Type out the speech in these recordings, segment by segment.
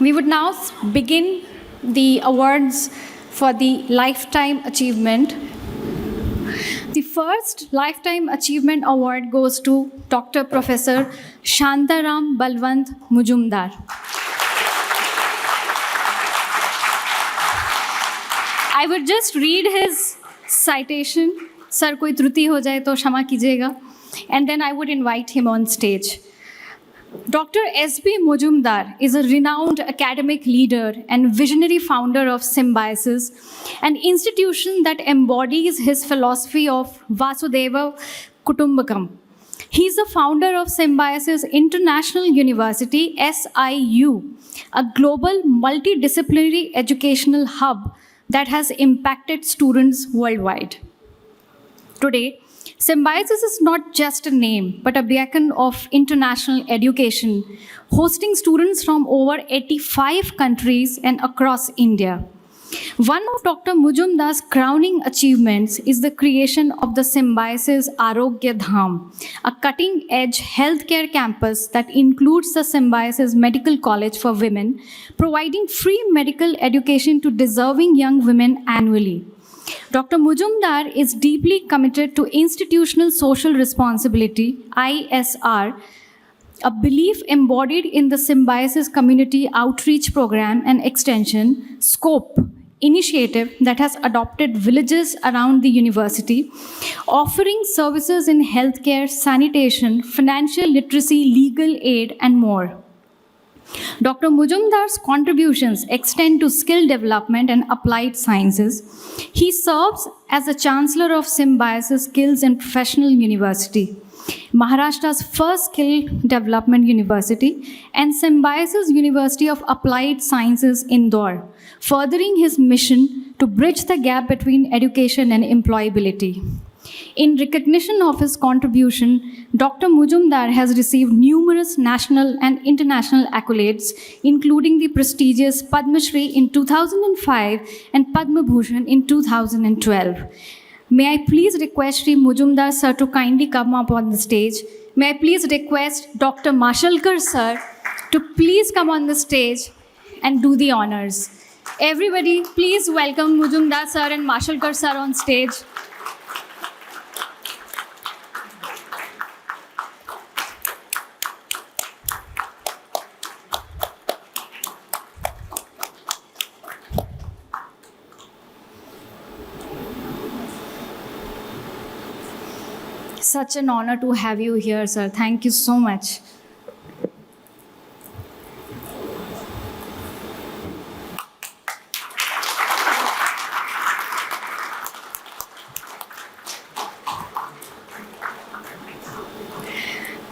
We would now begin the awards for the Lifetime Achievement. The first Lifetime Achievement Award goes to Dr. Professor Shantaram Balwant Mujumdar. I would just read his citation. Sir, koi त्रुटि हो जाए तो क्षमा कीजिएगा. And then I would invite him on stage. Dr. S.B. Mujumdar is a renowned academic leader and visionary founder of Symbiosis, an institution that embodies his philosophy of Vasudhaiva Kutumbakam. He is the founder of Symbiosis International University, SIU, a global multidisciplinary educational hub that has impacted students worldwide. Today, Symbiosis is not just a name, but a beacon of international education, hosting students from over 85 countries and across India. One of Dr. Mujumdar's crowning achievements is the creation of the Symbiosis Arogya Dham, a cutting-edge healthcare campus that includes the Symbiosis Medical College for Women, providing free medical education to deserving young women annually. Dr. Mujumdar is deeply committed to institutional social responsibility, ISR, a belief embodied in the Symbiosis Community Outreach Program and Extension, SCOPE, initiative that has adopted villages around the university, offering services in healthcare, sanitation, financial literacy, legal aid, and more. Dr. Mujumdar's contributions extend to skill development and applied sciences. He serves as the Chancellor of Symbiosis Skills and Professional University, Maharashtra's first skill development university, and Symbiosis University of Applied Sciences, Indore, furthering his mission to bridge the gap between education and employability. In recognition of his contribution, Dr. Mujumdar has received numerous national and international accolades, including the prestigious Padma Shri in 2005 and Padma Bhushan in 2012. May I please request Shri Mujumdar sir to kindly come up on the stage. May I please request Dr. Mashalkar sir to please come on the stage and do the honors. Everybody, please welcome Mujumdar sir and Mashalkar sir on stage. Such an honor to have you here, sir. Thank you so much.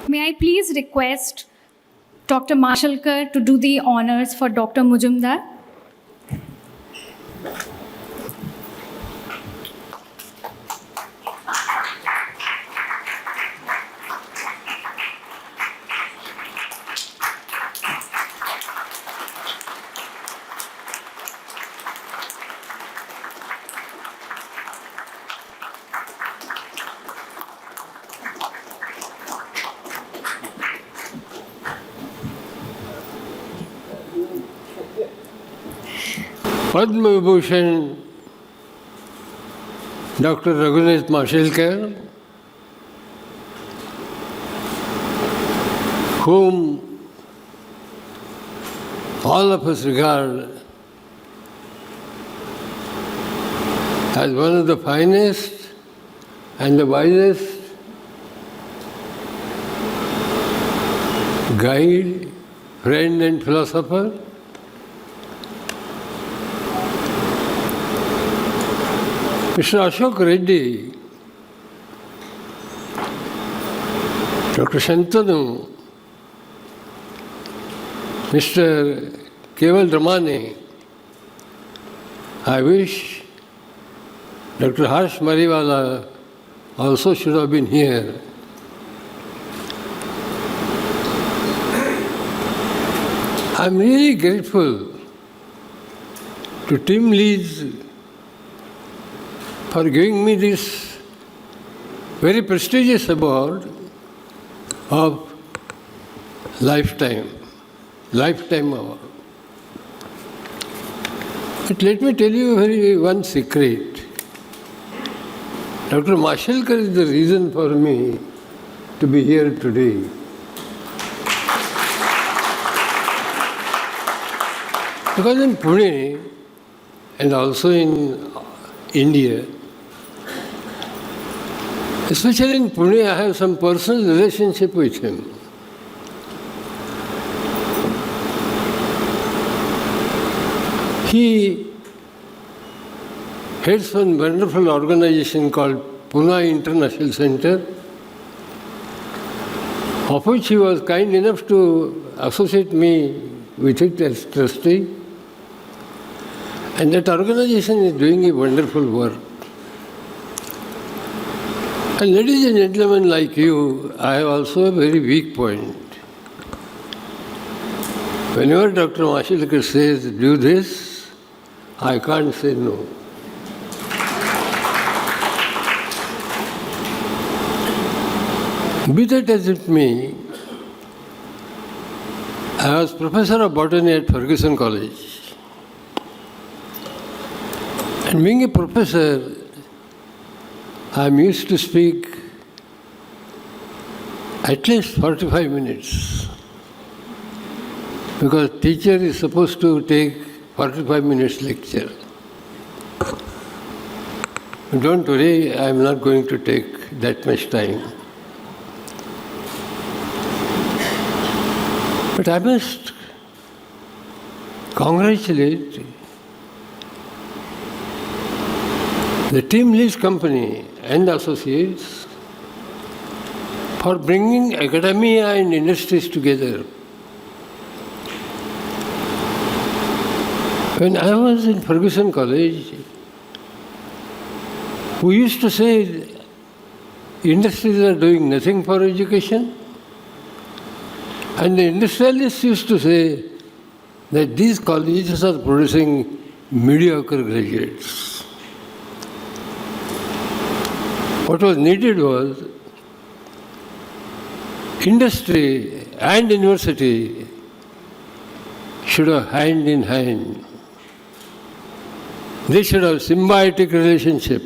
May I please request Dr. Mashalkar to do the honors for Dr. Mujumdar? Padma Vibhushan Dr. Raghunath Mashalkar, whom all of us regard as one of the finest and the wisest guide, friend and philosopher. Mr. Ashok Reddy, Dr. Shantanu, Mr. Keval Ramani, I wish Dr. Harsh Mariwala also should have been here. I'm really grateful to Tim Leeds for giving me this very prestigious award of Lifetime Award. But let me tell you one secret. Dr. Mashelkar is the reason for me to be here today. Because in Pune and also in India, especially in Pune, I have some personal relationship with him. He heads one wonderful organization called Pune International Center, of which he was kind enough to associate me with it as trustee. And that organization is doing a wonderful work. And ladies and gentlemen like you, I have also a very weak point. Whenever Dr. Mashelkar says, do this, I can't say no. Be that as it may, I was professor of botany at Ferguson College. And being a professor, I am used to speak at least 45 minutes. Because teacher is supposed to take 45 minutes lecture. Don't worry, I am not going to take that much time. But I must congratulate the Team Lease Company and Associates for bringing academia and industries together. When I was in Ferguson College, we used to say industries are doing nothing for education, and the industrialists used to say that these colleges are producing mediocre graduates. What was needed was industry and university should have hand in hand. They should have symbiotic relationship.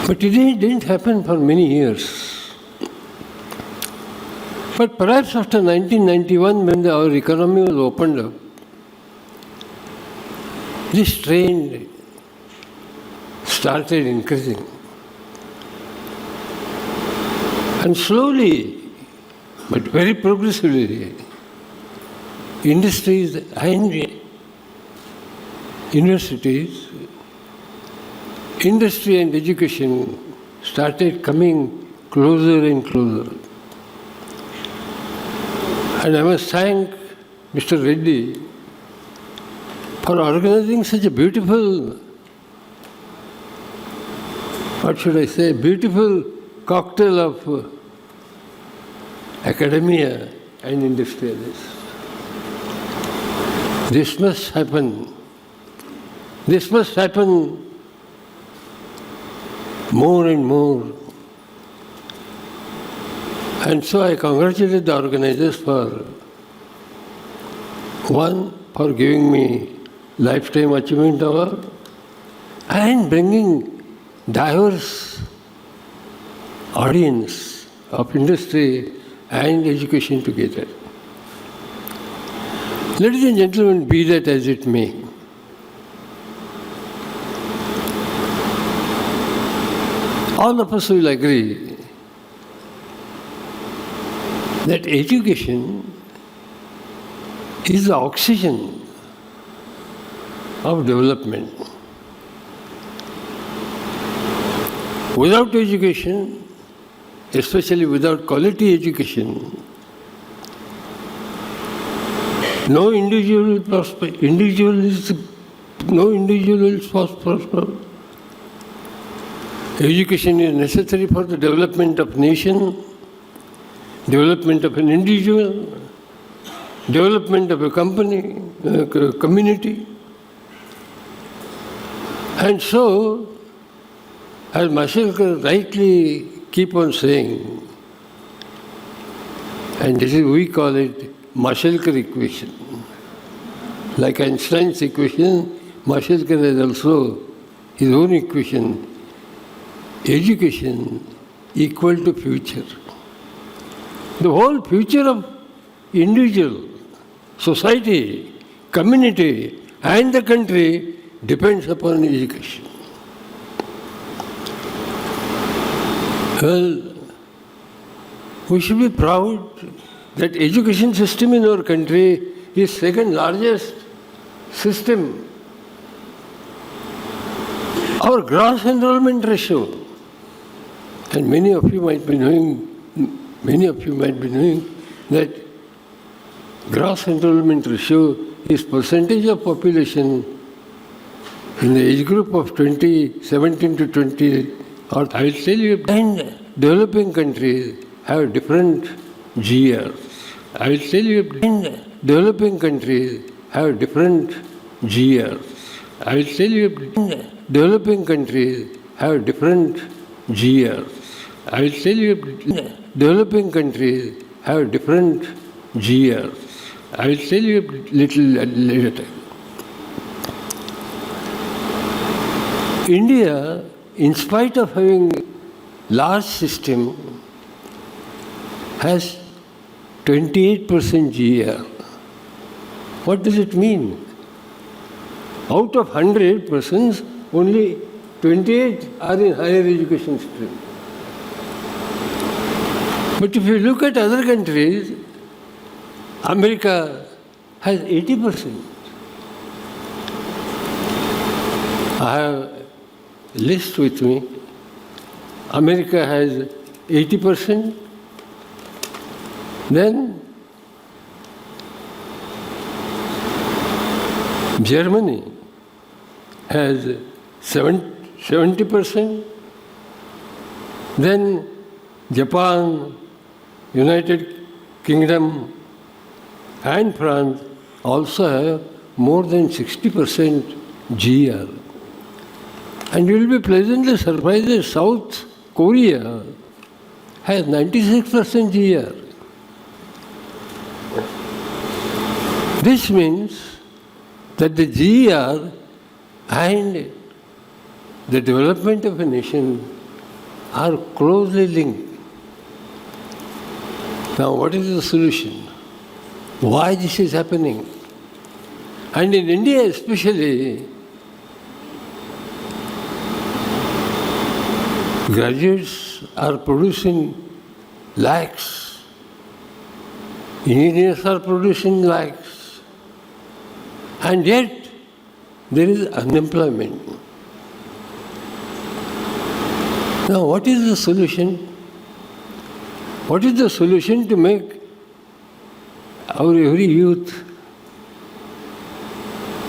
But it didn't happen for many years. But perhaps after 1991, when our economy was opened up, this trend started increasing. And slowly, but very progressively, industries and universities, industry and education started coming closer and closer. And I must thank Mr. Reddy for organizing such a beautiful, what should I say, beautiful cocktail of academia and industrialists. This must happen. This must happen more and more. And so I congratulate the organizers for, one, for giving me Lifetime Achievement Award and bringing diverse audience of industry and education together. Ladies and gentlemen, be that as it may, all of us will agree that education is the oxygen of development. Without education, especially without quality education, no individual will prosper. No individual will prosper. Education is necessary for the development of nation, development of an individual, development of a company, community. And so, as Mashelkar rightly keep on saying, and this is, we call it Mashelkar equation. Like Einstein's equation, Marshall has also his own equation. Education equal to future. The whole future of individual, society, community and the country depends upon education. Well, we should be proud that education system in our country is second largest system. Our gross enrollment ratio, and many of you might be knowing that gross enrollment ratio is percentage of population in the age group of 17 to 20, or I will tell you, and developing countries have different GRs. I will tell you, and developing countries have different GRs. I will tell you, developing countries have different GRs. I will tell you, developing countries have different GRs. I will tell you little later. India, in spite of having large system, has 28% GR. What does it mean? Out of 100 persons, only 28 are in higher education stream. But if you look at other countries, America has 80%. I have a list with me. America has 80%. Then Germany has 70%. Then Japan, United Kingdom and France also have more than 60% GR. And you will be pleasantly surprised that South Korea has 96% GR. This means that the GR and the development of a nation are closely linked. Now, what is the solution? Why this is happening? And in India especially, graduates are producing lakhs, engineers are producing lakhs, and yet there is unemployment. Now, what is the solution? What is the solution to make our every youth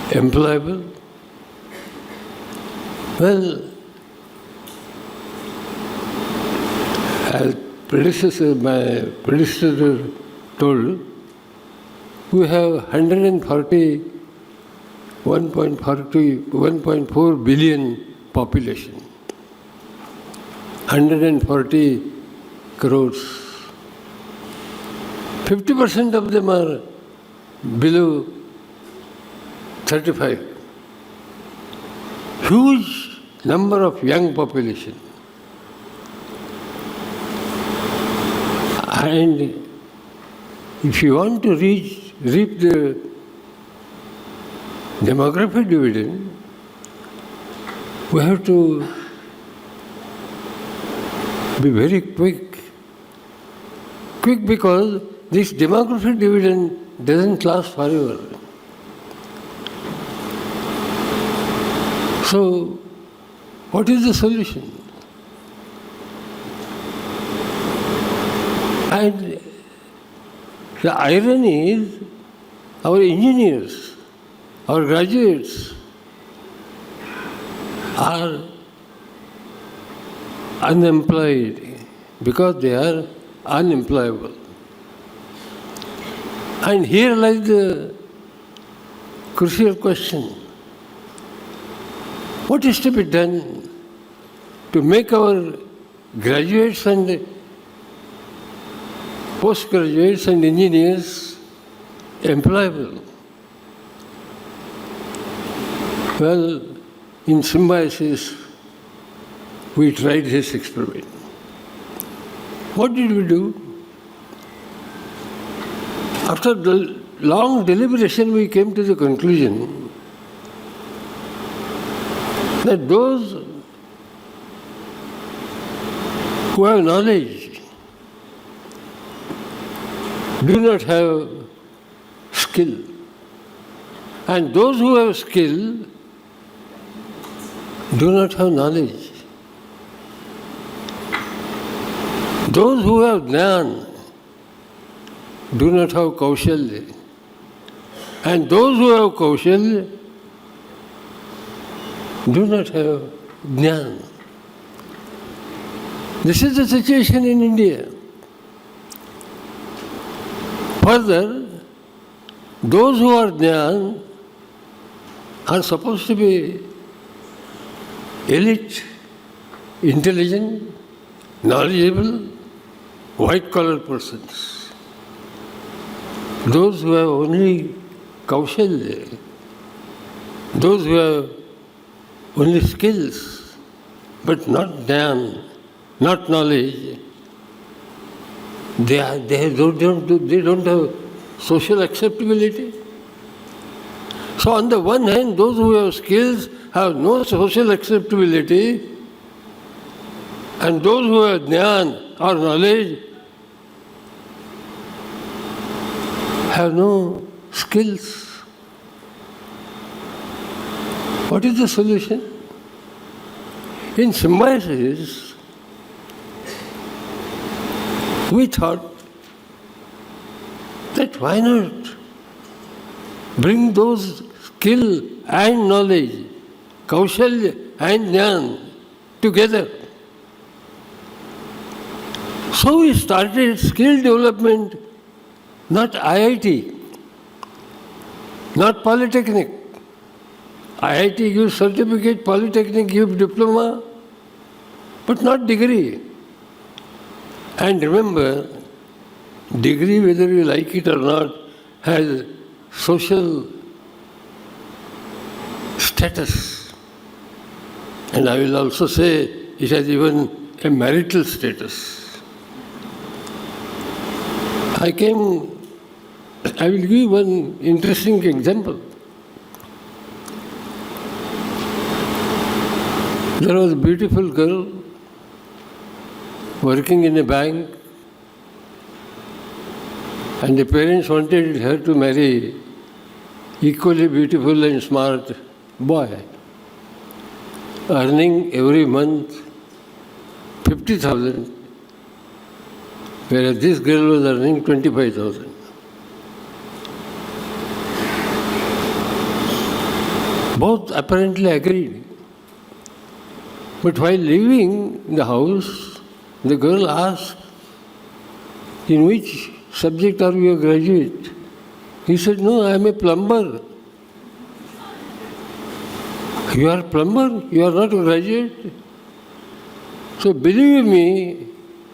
employable? Well, as my predecessor told, we have 1.4 billion population, 140 crores. 50% of them are below 35. Huge number of young population. And if you want to reap the demographic dividend, we have to be very quick. Quick because this demographic dividend doesn't last forever. So, what is the solution? And the irony is, our engineers, our graduates are unemployed because they are unemployable. And here lies the crucial question. What is to be done to make our graduates and postgraduates and engineers employable? Well, in symbiosis, we tried this experiment. What did we do? After the long deliberation, we came to the conclusion that those who have knowledge do not have skill. And those who have skill do not have knowledge. Those who have jnana do not have kaushalya. And those who have kaushalya do not have jnana. This is the situation in India. Further, those who are jnana are supposed to be elite, intelligent, knowledgeable, white-collar persons. Those who have only kaushalya, those who have only skills, but not jnana, not knowledge, they don't have social acceptability. So on the one hand, those who have skills have no social acceptability, and those who have jnana or knowledge have no skills. What is the solution? In symbiosis, we thought that why not bring those skill and knowledge, kaushalya and jnana together. So we started skill development, not IIT, not polytechnic. IIT gives certificate, polytechnic gives diploma, but not degree. And remember, degree, whether you like it or not, has social status. And I will also say it has even a marital status. I will give one interesting example. There was a beautiful girl working in a bank, and the parents wanted her to marry equally beautiful and smart boy, earning every month 50,000, whereas this girl was earning 25,000. Both apparently agreed. But while leaving the house, the girl asked, "In which subject are you a graduate?" He said, "No, I am a plumber." "You are a plumber? You are not a graduate?" So believe me,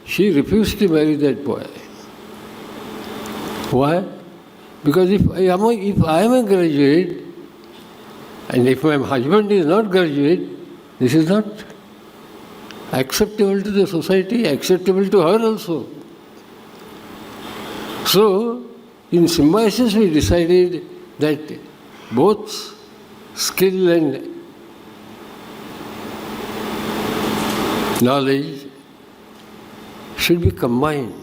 she refused to marry that boy. Why? Because if I am a graduate, and if my husband is not graduate, this is not acceptable to the society, acceptable to her also. So, in symbiosis we decided that both skill and knowledge should be combined.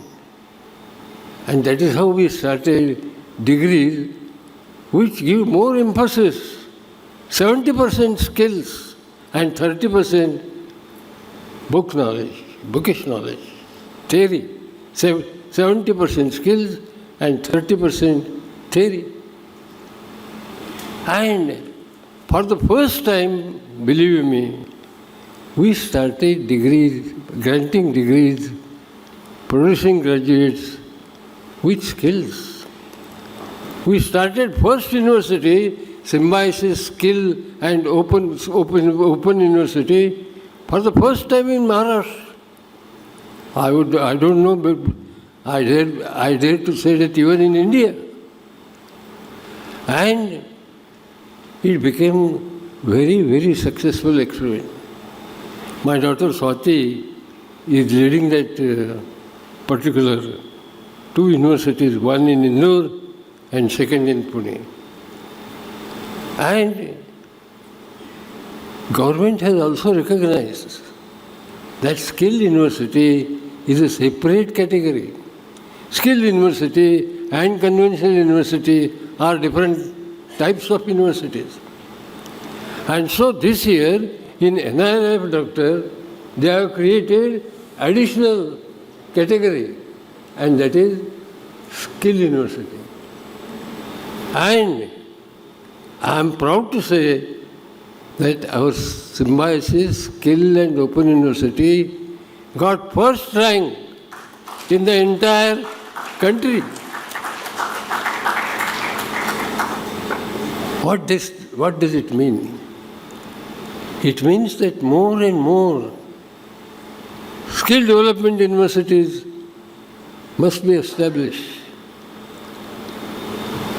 And that is how we started degrees which give more emphasis, 70% skills and 30% book knowledge, bookish knowledge, theory. 70% skills and 30% theory. And for the first time, believe me, we started degrees, granting degrees, producing graduates with skills. We started first university, symbiosis, skill and open university, for the first time in Maharashtra. I don't know, but I dare to say that even in India. And it became very, very successful experiment. My daughter Swati is leading that particular two universities, one in Indore and second in Pune. And government has also recognized that skilled university is a separate category. Skilled university and conventional university are different types of universities. And so this year in NIRF Doctor, they have created additional category, and that is skilled university. And I am proud to say that our Symbiosis Skill and Open University got first rank in the entire country. What does it mean? It means that more and more skill development universities must be established.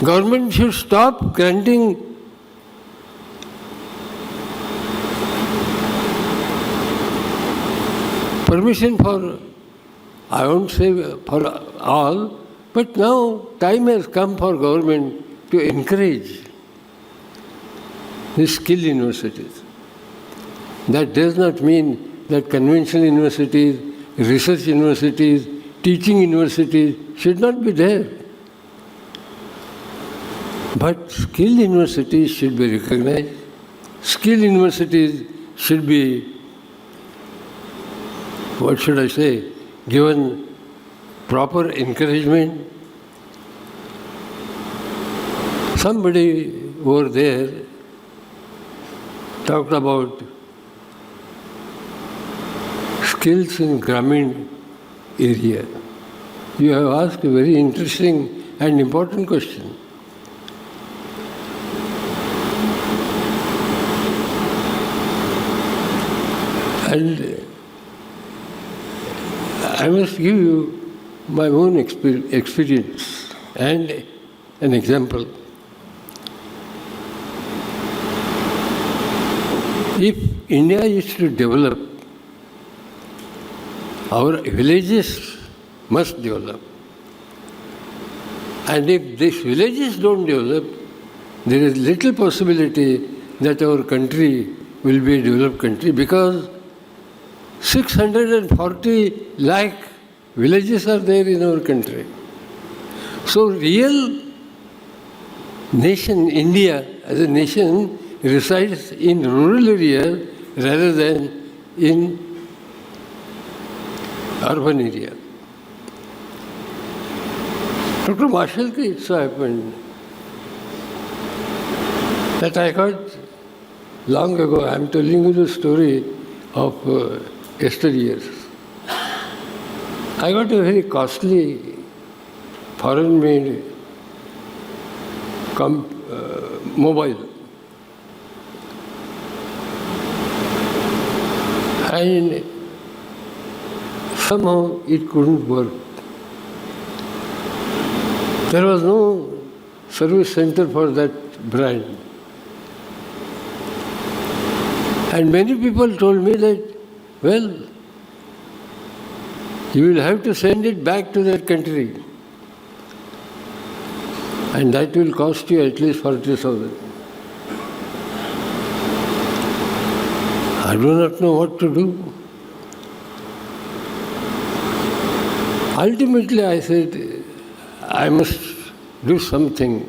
Government should stop granting permission for, I won't say for all, but now time has come for government to encourage these skilled universities. That does not mean that conventional universities, research universities, teaching universities should not be there. But skilled universities should be recognized. Skilled universities should be, what should I say, given proper encouragement. Somebody over there talked about skills in Grameen area. You have asked a very interesting and important question. And I must give you my own experience and an example. If India is to develop, our villages must develop. And if these villages don't develop, there is little possibility that our country will be a developed country, because 640 lakh villages are there in our country. So real nation, India as a nation, resides in rural areas rather than in urban area. Dr. Marshall, it so happened that I got long ago, I am telling you the story of yesteryears. I got a very costly foreign-made mobile. And somehow it couldn't work. There was no service center for that brand. And many people told me that, well, you will have to send it back to that country. And that will cost you at least 40,000. I do not know what to do. Ultimately, I said, I must do something.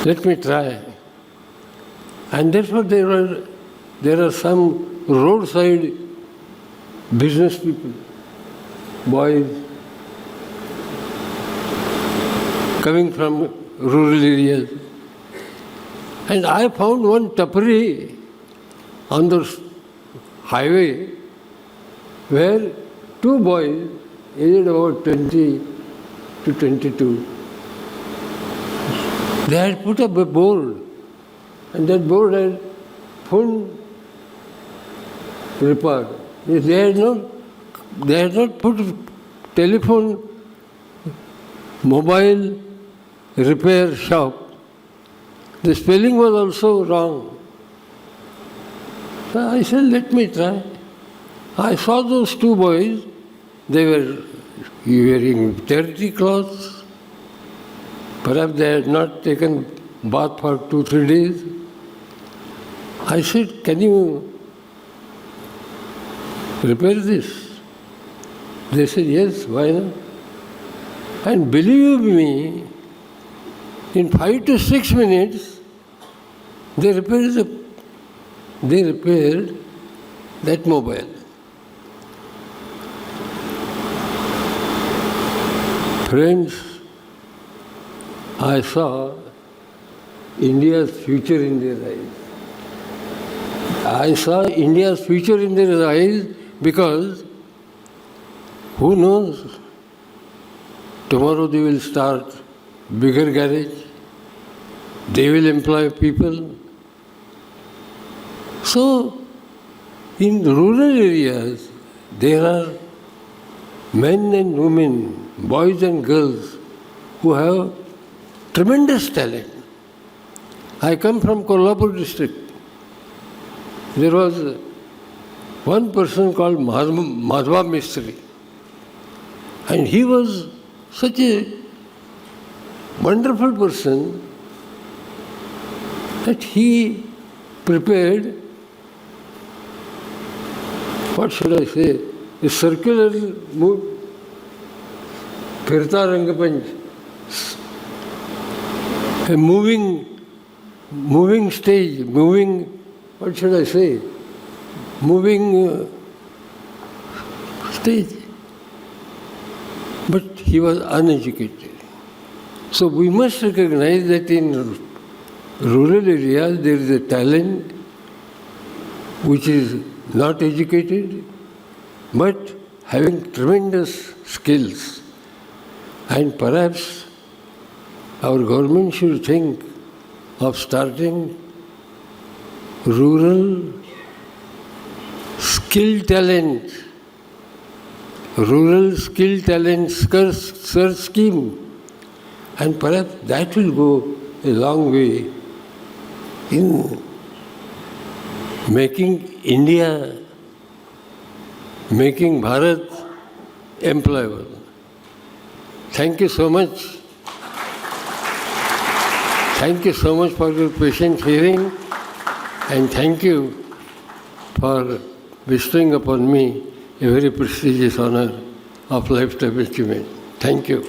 Let me try. And therefore, there are some roadside business people, boys, coming from rural areas. And I found one tapri on the highway where two boys, aged about 20 to 22, they had put up a board, and that board had phone repair. They had not put telephone, mobile repair shop. The spelling was also wrong. So I said, let me try. I saw those two boys, they were wearing dirty clothes. Perhaps they had not taken bath for 2-3 days. I said, can you repair this? They said, yes, why not? And believe me, in 5 to 6 minutes, they repaired that mobile. Friends, I saw India's future in their eyes. I saw India's future in their eyes because who knows, tomorrow they will start bigger garage, they will employ people. So, in rural areas, there are men and women, boys and girls who have tremendous talent. I come from Kolhapur district. There was one person called Madhva Mistry, and he was such a wonderful person that he prepared, what should I say, a circular move, Phirta Rangapanch, a moving stage, what should I say, moving stage. But he was uneducated. So we must recognize that in rural areas there is a talent which is not educated, but having tremendous skills. And perhaps our government should think of starting rural skill talent search scheme. And perhaps that will go a long way in making India, making Bharat employable. Thank you so much. Thank you so much for your patient hearing, and thank you for bestowing upon me a very prestigious honor of lifetime achievement. Thank you.